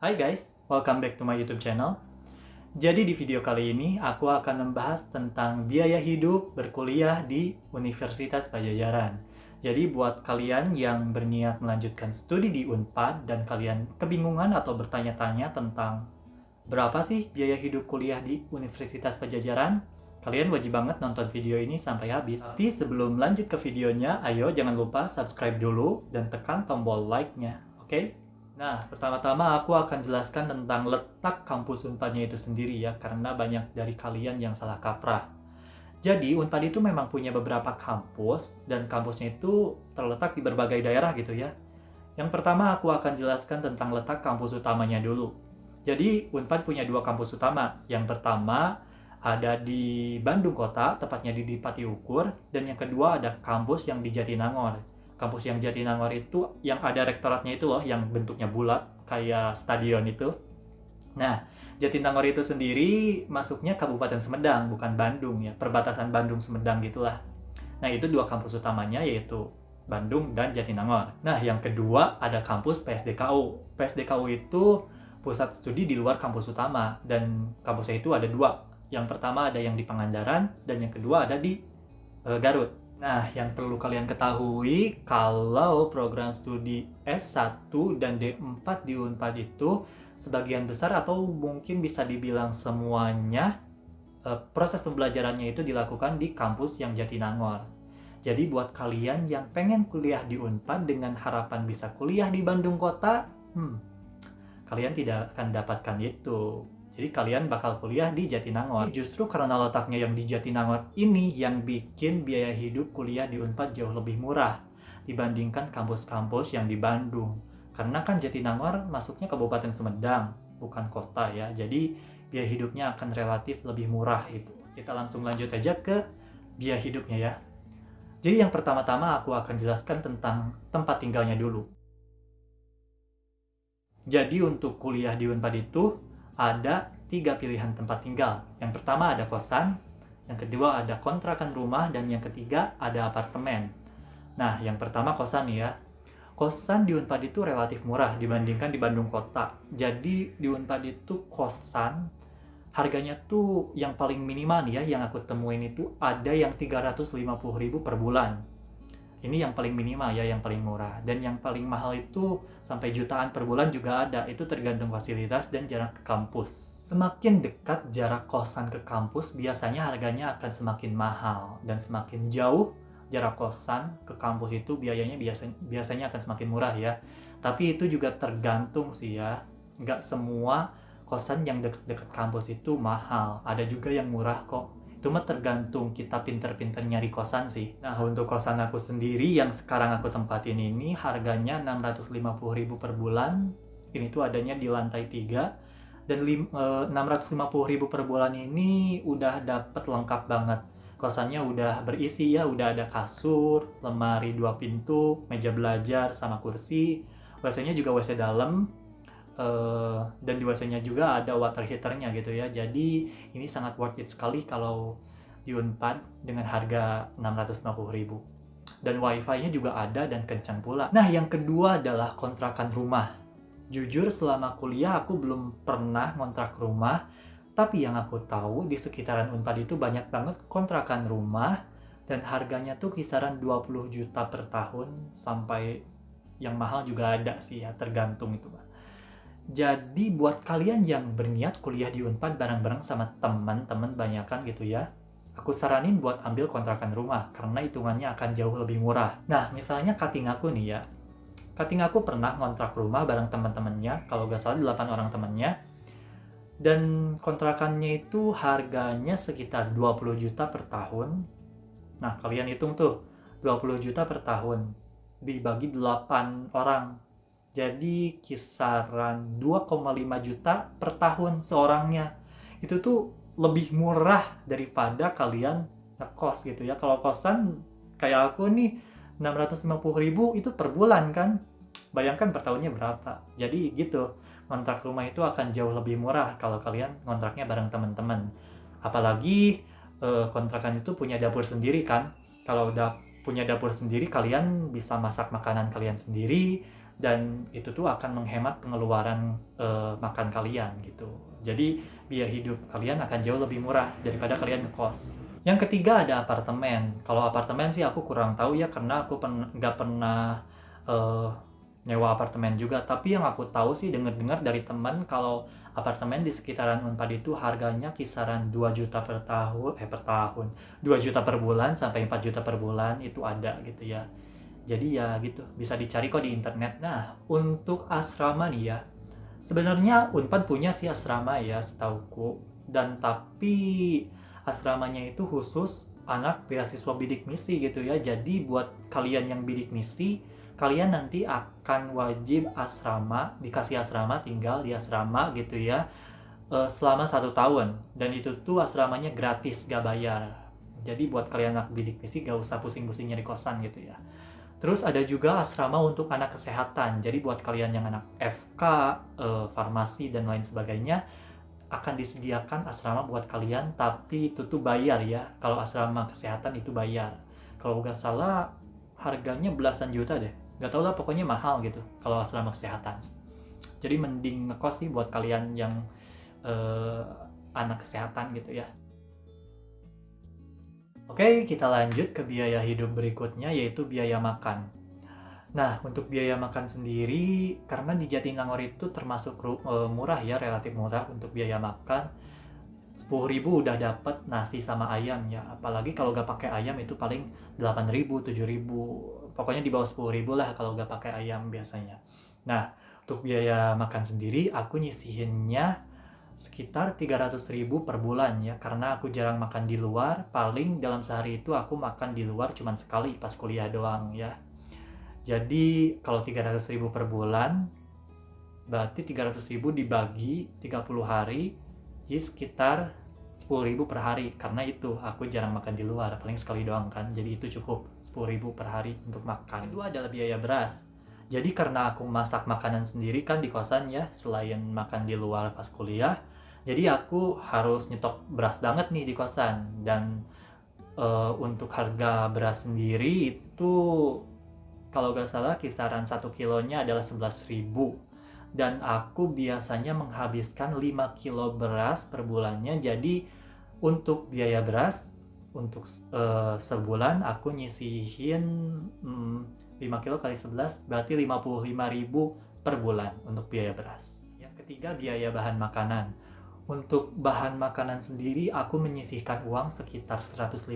Hai guys, welcome back to my YouTube channel. Jadi di video kali ini aku akan membahas tentang biaya hidup berkuliah di Universitas Padjadjaran. Jadi buat kalian yang berniat melanjutkan studi di Unpad dan kalian kebingungan atau bertanya-tanya tentang berapa sih biaya hidup kuliah di Universitas Padjadjaran, kalian wajib banget nonton video ini sampai habis. Tapi sebelum lanjut ke videonya, ayo jangan lupa subscribe dulu dan tekan tombol like-nya, oke? Nah, pertama-tama aku akan jelaskan tentang letak kampus Unpadnya itu sendiri ya, karena banyak dari kalian yang salah kaprah. Jadi, Unpad itu memang punya beberapa kampus, dan kampusnya itu terletak di berbagai daerah gitu ya. Yang pertama aku akan jelaskan tentang letak kampus utamanya dulu. Jadi, Unpad punya dua kampus utama. Yang pertama ada di Bandung Kota, tepatnya di Pati Ukur, dan yang kedua ada kampus yang di Jatinangor. Kampus yang Jatinangor itu yang ada rektoratnya itu loh, yang bentuknya bulat kayak stadion itu. Nah, Jatinangor itu sendiri masuknya Kabupaten Sumedang, bukan Bandung ya, perbatasan Bandung Sumedang gitulah. Nah, itu dua kampus utamanya yaitu Bandung dan Jatinangor. Nah, yang kedua ada kampus PSDKU. PSDKU itu pusat studi di luar kampus utama, dan kampusnya itu ada dua. Yang pertama ada yang di Pangandaran, dan yang kedua ada di Garut. Nah, yang perlu kalian ketahui, kalau program studi S1 dan D4 di Unpad itu, sebagian besar atau mungkin bisa dibilang semuanya, proses pembelajarannya itu dilakukan di kampus yang Jatinangor. Jadi buat kalian yang pengen kuliah di Unpad dengan harapan bisa kuliah di Bandung Kota, kalian tidak akan dapatkan itu. Jadi kalian bakal kuliah di Jatinangor. Justru karena letaknya yang di Jatinangor ini yang bikin biaya hidup kuliah di Unpad jauh lebih murah dibandingkan kampus-kampus yang di Bandung. Karena kan Jatinangor masuknya Kabupaten Sumedang, bukan kota ya. Jadi biaya hidupnya akan relatif lebih murah itu. Kita langsung lanjut aja ke biaya hidupnya ya. Jadi yang pertama-tama aku akan jelaskan tentang tempat tinggalnya dulu. Jadi untuk kuliah di Unpad itu ada 3 pilihan tempat tinggal. Yang pertama ada kosan, yang kedua ada kontrakan rumah, dan yang ketiga ada apartemen. Nah, yang pertama kosan nih ya. Kosan di Unpad itu relatif murah dibandingkan di Bandung Kota. Jadi di Unpad itu kosan harganya tuh yang paling minimal nih ya, yang aku temuin itu ada yang 350.000 per bulan. Ini yang paling minimal ya, yang paling murah. Dan yang paling mahal itu sampai jutaan per bulan juga ada. Itu tergantung fasilitas dan jarak ke kampus. Semakin dekat jarak kosan ke kampus, biasanya harganya akan semakin mahal. Dan semakin jauh jarak kosan ke kampus itu biayanya biasanya akan semakin murah ya. Tapi itu juga tergantung sih ya. Nggak semua kosan yang dekat-dekat kampus itu mahal. Ada juga yang murah kok. Itu mah tergantung kita pinter-pinter nyari kosan sih. Nah, untuk kosan aku sendiri yang sekarang aku tempatin ini harganya 650.000 per bulan. Ini tuh adanya di lantai 3. Dan 650.000 per bulan ini udah dapet lengkap banget. Kosannya udah berisi ya, udah ada kasur, lemari 2 pintu, meja belajar sama kursi. WC-nya juga WC dalam. Dan di WC-nya juga ada water heater-nya gitu ya. Jadi ini sangat worth it sekali kalau di Unpad dengan harga 650.000. Dan wifi-nya juga ada dan kencang pula. Nah, yang kedua adalah kontrakan rumah. Jujur selama kuliah aku belum pernah ngontrak rumah, tapi yang aku tahu di sekitaran Unpad itu banyak banget kontrakan rumah, dan harganya tuh kisaran 20 juta per tahun, sampai yang mahal juga ada sih ya, tergantung itu. Jadi buat kalian yang berniat kuliah di Unpad bareng-bareng sama teman-teman banyakan gitu ya, aku saranin buat ambil kontrakan rumah karena hitungannya akan jauh lebih murah. Nah, misalnya cutting aku nih ya. Cutting aku pernah ngontrak rumah bareng teman-temannya, kalau gak salah 8 orang temannya. Dan kontrakannya itu harganya sekitar 20 juta per tahun. Nah, kalian hitung tuh, 20 juta per tahun dibagi 8 orang. Jadi kisaran 2,5 juta per tahun seorangnya. Itu tuh lebih murah daripada kalian ngekos gitu ya. Kalau kosan kayak aku nih 650.000 itu per bulan kan. Bayangkan per tahunnya berapa. Jadi gitu, kontrak rumah itu akan jauh lebih murah kalau kalian kontraknya bareng teman-teman. Apalagi kontrakan itu punya dapur sendiri kan. Kalau udah punya dapur sendiri, kalian bisa masak makanan kalian sendiri, dan itu tuh akan menghemat pengeluaran makan kalian gitu. Jadi biaya hidup kalian akan jauh lebih murah daripada kalian ngekos. Yang ketiga ada apartemen. Kalau apartemen sih aku kurang tahu ya, karena aku nggak pernah nyewa apartemen juga. Tapi yang aku tahu sih, dengar-dengar dari teman, kalau apartemen di sekitaran Unpad itu harganya kisaran 2 juta per tahun, 2 juta per bulan sampai 4 juta per bulan itu ada gitu ya. Jadi ya gitu, bisa dicari kok di internet. Nah, untuk asrama nih ya, sebenarnya Unpad punya sih asrama ya setauku, dan tapi asramanya itu khusus anak beasiswa bidik misi gitu ya. Jadi buat kalian yang bidik misi, kalian nanti akan wajib asrama, dikasih asrama, tinggal di asrama gitu ya, selama 1 tahun. Dan itu tuh asramanya gratis, gak bayar. Jadi buat kalian anak bidik misi gak usah pusing-pusing nyari kosan gitu ya. Terus ada juga asrama untuk anak kesehatan. Jadi buat kalian yang anak FK, farmasi dan lain sebagainya, akan disediakan asrama buat kalian, tapi itu tuh bayar ya. Kalau asrama kesehatan itu bayar. Kalau nggak salah harganya belasan juta deh. Nggak tahu lah, pokoknya mahal gitu kalau asrama kesehatan. Jadi mending ngekos sih buat kalian yang anak kesehatan gitu ya. Oke, kita lanjut ke biaya hidup berikutnya, yaitu biaya makan. Nah, untuk biaya makan sendiri, karena di Jatinangor itu termasuk murah ya, relatif murah untuk biaya makan. 10.000 udah dapat nasi sama ayam ya. Apalagi kalau gak pakai ayam itu paling 8.000, 7.000. Pokoknya di bawah 10.000 lah kalau gak pakai ayam biasanya. Nah, untuk biaya makan sendiri, aku nyisihinnya sekitar 300.000 per bulan ya, karena aku jarang makan di luar. Paling dalam sehari itu aku makan di luar cuman sekali pas kuliah doang ya. Jadi kalau 300.000 per bulan berarti 300.000 dibagi 30 hari ya sekitar 10.000 per hari, karena itu aku jarang makan di luar, paling sekali doang kan. Jadi itu cukup 10.000 per hari untuk makan. Kedua adalah biaya beras. Jadi karena aku masak makanan sendiri kan di kosan ya, selain makan di luar pas kuliah, jadi aku harus nyetok beras banget nih di kosan. Dan untuk harga beras sendiri itu kalau gak salah kisaran 1 kilonya adalah 11.000. Dan aku biasanya menghabiskan 5 kilo beras per bulannya. Jadi untuk biaya beras untuk sebulan aku nyisihin 5 kilo kali 11 berarti 55.000 per bulan untuk biaya beras. Yang ketiga biaya bahan makanan. Untuk bahan makanan sendiri aku menyisihkan uang sekitar 150.000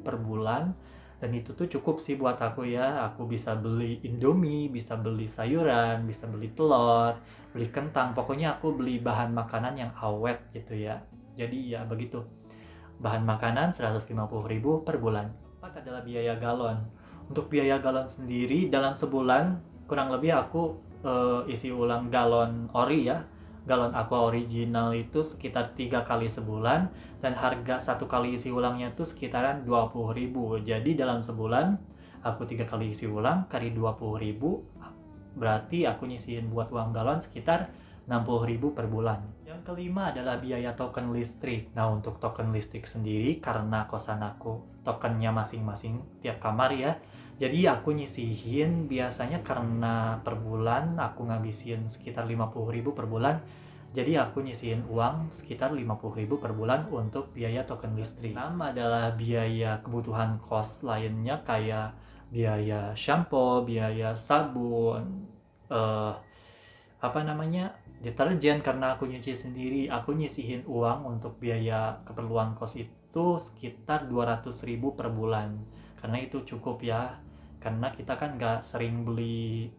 per bulan, dan itu tuh cukup sih buat aku ya. Aku bisa beli Indomie, bisa beli sayuran, bisa beli telur, beli kentang, pokoknya aku beli bahan makanan yang awet gitu ya. Jadi ya begitu, bahan makanan 150.000 per bulan. Empat adalah biaya galon. Untuk biaya galon sendiri dalam sebulan kurang lebih aku isi ulang galon ori ya, galon aqua original itu sekitar 3 kali sebulan, dan harga 1 kali isi ulangnya itu sekitaran 20.000. Jadi dalam sebulan aku 3 kali isi ulang kali 20.000, berarti aku nyisihin buat uang galon sekitar 60.000 per bulan. Yang kelima adalah biaya token listrik. Nah, untuk token listrik sendiri, karena kosan aku tokennya masing-masing tiap kamar ya, jadi aku nyisihin biasanya, karena per bulan aku ngabisin sekitar 50.000 per bulan, jadi aku nyisihin uang sekitar 50.000 per bulan untuk biaya token listrik. Pertama adalah biaya kebutuhan kos lainnya, kayak biaya shampoo, biaya sabun, deterjen. Karena aku nyuci sendiri, aku nyisihin uang untuk biaya keperluan kos itu sekitar 200.000 per bulan, karena itu cukup ya, karena kita kan nggak sering beli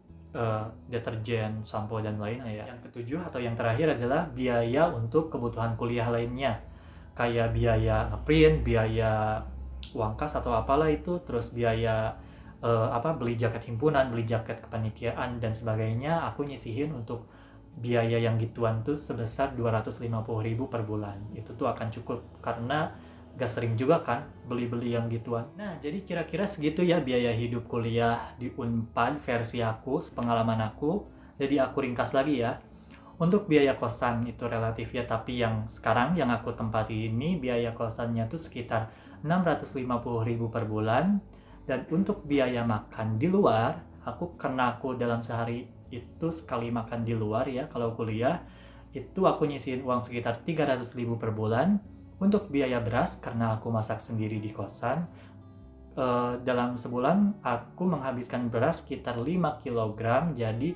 deterjen, sampo dan lainnya ya. Yang ketujuh atau yang terakhir adalah biaya untuk kebutuhan kuliah lainnya, kayak biaya ngeprint, biaya uang kas atau apalah itu, terus biaya beli jaket himpunan, beli jaket kepanitiaan dan sebagainya. Aku nyisihin untuk biaya yang gituan tuh sebesar 250.000 per bulan. Itu tuh akan cukup, karena gak sering juga kan beli-beli yang gituan. Nah, jadi kira-kira segitu ya biaya hidup kuliah di Unpad versi aku, sepengalaman aku. Jadi aku ringkas lagi ya. Untuk biaya kosan itu relatif ya, tapi yang sekarang yang aku tempati ini biaya kosannya tuh sekitar 650.000 per bulan. Dan untuk biaya makan di luar, karena aku dalam sehari itu sekali makan di luar ya, kalau kuliah itu aku nyisihin uang sekitar 300.000 per bulan untuk biaya beras karena aku masak sendiri di kosan. Dalam sebulan aku menghabiskan beras sekitar 5 kg, jadi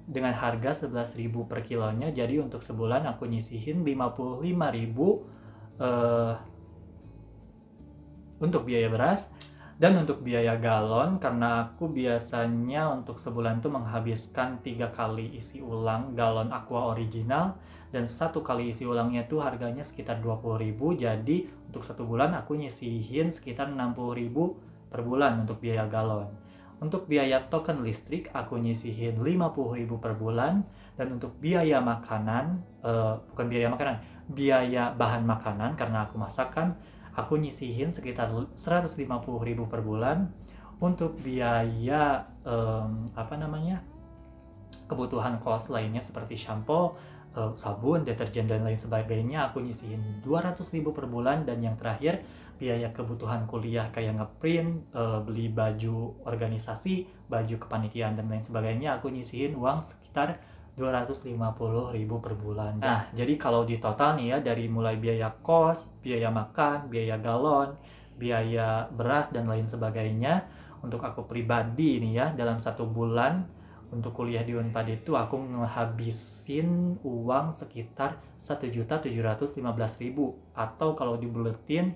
dengan harga 11.000 per kilonya, jadi untuk sebulan aku nyisihin 55.000 untuk biaya beras. Dan untuk biaya galon, karena aku biasanya untuk sebulan tuh menghabiskan 3 kali isi ulang galon Aqua original, dan 1 kali isi ulangnya tuh harganya sekitar 20.000, jadi untuk 1 bulan aku nyisihin sekitar 60.000 per bulan untuk biaya galon. Untuk biaya token listrik aku nyisihin 50.000 per bulan, dan untuk biaya makanan, bukan biaya makanan, biaya bahan makanan karena aku masakan, aku nyisihin sekitar 150.000 per bulan. Untuk biaya kebutuhan kos lainnya seperti shampoo, sabun, deterjen dan lain sebagainya aku nyisihin 200.000 per bulan. Dan yang terakhir, biaya kebutuhan kuliah kayak ngeprint, beli baju organisasi, baju kepanitiaan dan lain sebagainya aku nyisihin uang sekitar 250.000 per bulan. Nah, jadi kalau di total nih ya, dari mulai biaya kos, biaya makan, biaya galon, biaya beras dan lain sebagainya, untuk aku pribadi ini ya, dalam 1 bulan untuk kuliah di Unpad itu aku ngehabisin uang sekitar 1.715.000, atau kalau dibuletin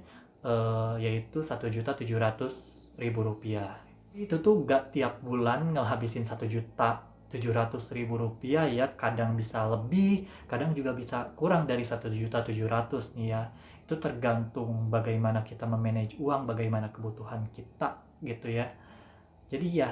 yaitu 1.700.000 rupiah. Itu tuh gak tiap bulan ngehabisin 1.700.000 rupiah ya, kadang bisa lebih, kadang juga bisa kurang dari 1.700.000 nih ya. Itu tergantung bagaimana kita memanage uang, bagaimana kebutuhan kita gitu ya. Jadi ya,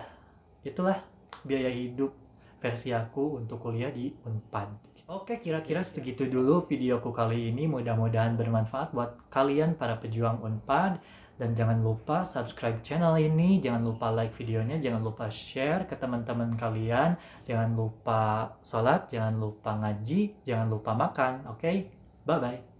itulah biaya hidup versi aku untuk kuliah di Unpad. Oke, kira-kira segitu dulu videoku kali ini. Mudah-mudahan bermanfaat buat kalian para pejuang Unpad. Dan jangan lupa subscribe channel ini, jangan lupa like videonya, jangan lupa share ke teman-teman kalian, jangan lupa sholat, jangan lupa ngaji, jangan lupa makan. Oke, bye-bye.